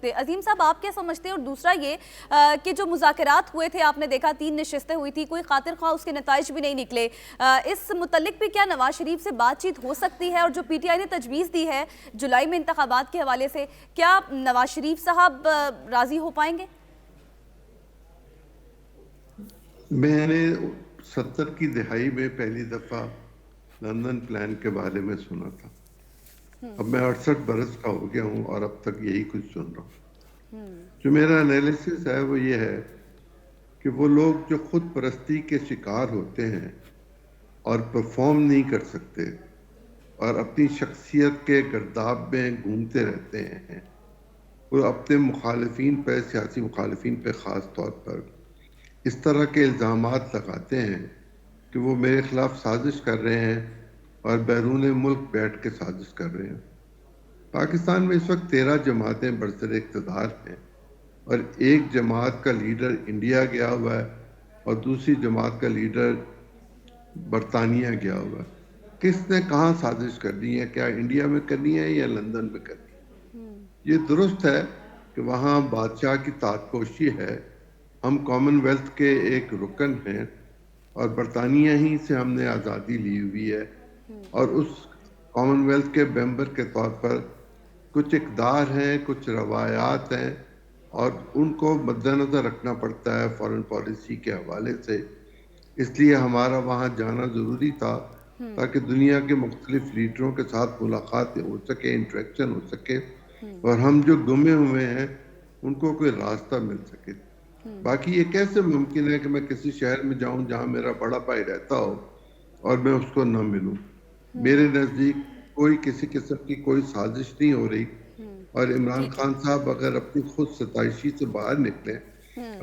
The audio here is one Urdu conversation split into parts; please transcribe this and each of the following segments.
سکتے. عظیم صاحب آپ کیا سمجھتے ہیں؟ اور دوسرا یہ کہ جو مذاکرات ہوئے تھے، آپ نے دیکھا 3 نشستیں ہوئی تھی، کوئی خاطر خواہ اس کے نتائج بھی نہیں نکلے. اس متعلق بھی کیا نواز شریف سے بات چیت ہو سکتی ہے؟ اور جو پی ٹی آئی نے تجویز دی ہے جولائی میں انتخابات کے حوالے سے، کیا نواز شریف صاحب راضی ہو پائیں گے؟ میں نے 70 کی دہائی میں پہلی دفعہ لندن پلان کے بارے میں سنا تھا. اب میں 68 برس کا ہو گیا ہوں اور اب تک یہی کچھ سن رہا ہوں. جو میرا انالیسس ہے وہ یہ ہے کہ وہ لوگ جو خود پرستی کے شکار ہوتے ہیں اور پرفارم نہیں کر سکتے اور اپنی شخصیت کے گرداب میں گھومتے رہتے ہیں، وہ اپنے مخالفین پہ، سیاسی مخالفین پہ خاص طور پر اس طرح کے الزامات لگاتے ہیں کہ وہ میرے خلاف سازش کر رہے ہیں اور بیرون ملک بیٹھ کے سازش کر رہے ہیں. پاکستان میں اس وقت 13 جماعتیں برسر اقتدار ہیں اور ایک جماعت کا لیڈر انڈیا گیا ہوا ہے اور دوسری جماعت کا لیڈر برطانیہ گیا ہوا ہے. کس نے کہاں سازش کرنی ہے؟ کیا انڈیا میں کرنی ہے یا لندن میں کرنی ہے؟ یہ درست ہے کہ وہاں بادشاہ کی تاتپوشی ہے، ہم کامن ویلتھ کے ایک رکن ہیں اور برطانیہ ہی سے ہم نے آزادی لی ہوئی ہے اور اس کامن ویلتھ کے ممبر کے طور پر کچھ اقدار ہیں، کچھ روایات ہیں اور ان کو مد نظر رکھنا پڑتا ہے فارن پالیسی کے حوالے سے. اس لیے ہمارا وہاں جانا ضروری تھا تاکہ دنیا کے مختلف لیڈروں کے ساتھ ملاقات ہو سکے، انٹریکشن ہو سکے اور ہم جو گمے ہوئے ہیں ان کو کوئی راستہ مل سکے. باقی یہ کیسے ممکن ہے کہ میں کسی شہر میں جاؤں جہاں میرا بڑا بھائی رہتا ہو اور میں اس کو نہ ملوں؟ میرے نزدیک کوئی کسی قسم کی کوئی سازش نہیں ہو رہی اور عمران خان صاحب اگر اپنی خود ستائشی سے باہر نکلیں،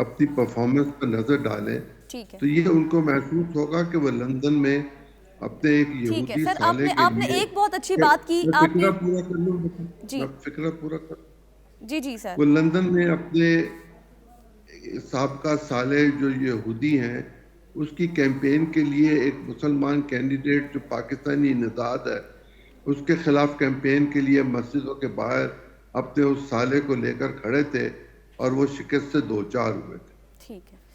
اپنی پرفارمنس پر نظر ڈالیں تو یہ ان کو محسوس ہوگا کہ وہ لندن میں اپنے ایک ٹھیک ہے یہودی سر، سالے کے آپ نے لیے ایک بہت اچھی بات کی. میں آپ نے فکرہ پورا کر لوں، جی میں فکرہ پورا کر. جی سر. وہ لندن میں اپنے سابقہ سالے جو یہودی ہیں اس کی کیمپین کے لیے ایک مسلمان کینڈیڈیٹ جو پاکستانی نژاد ہے اس کے خلاف کیمپین کے لیے مسجدوں کے باہر اپنے اس سالے کو لے کر کھڑے تھے اور وہ شکست سے دوچار ہوئے تھے. ٹھیک ہے.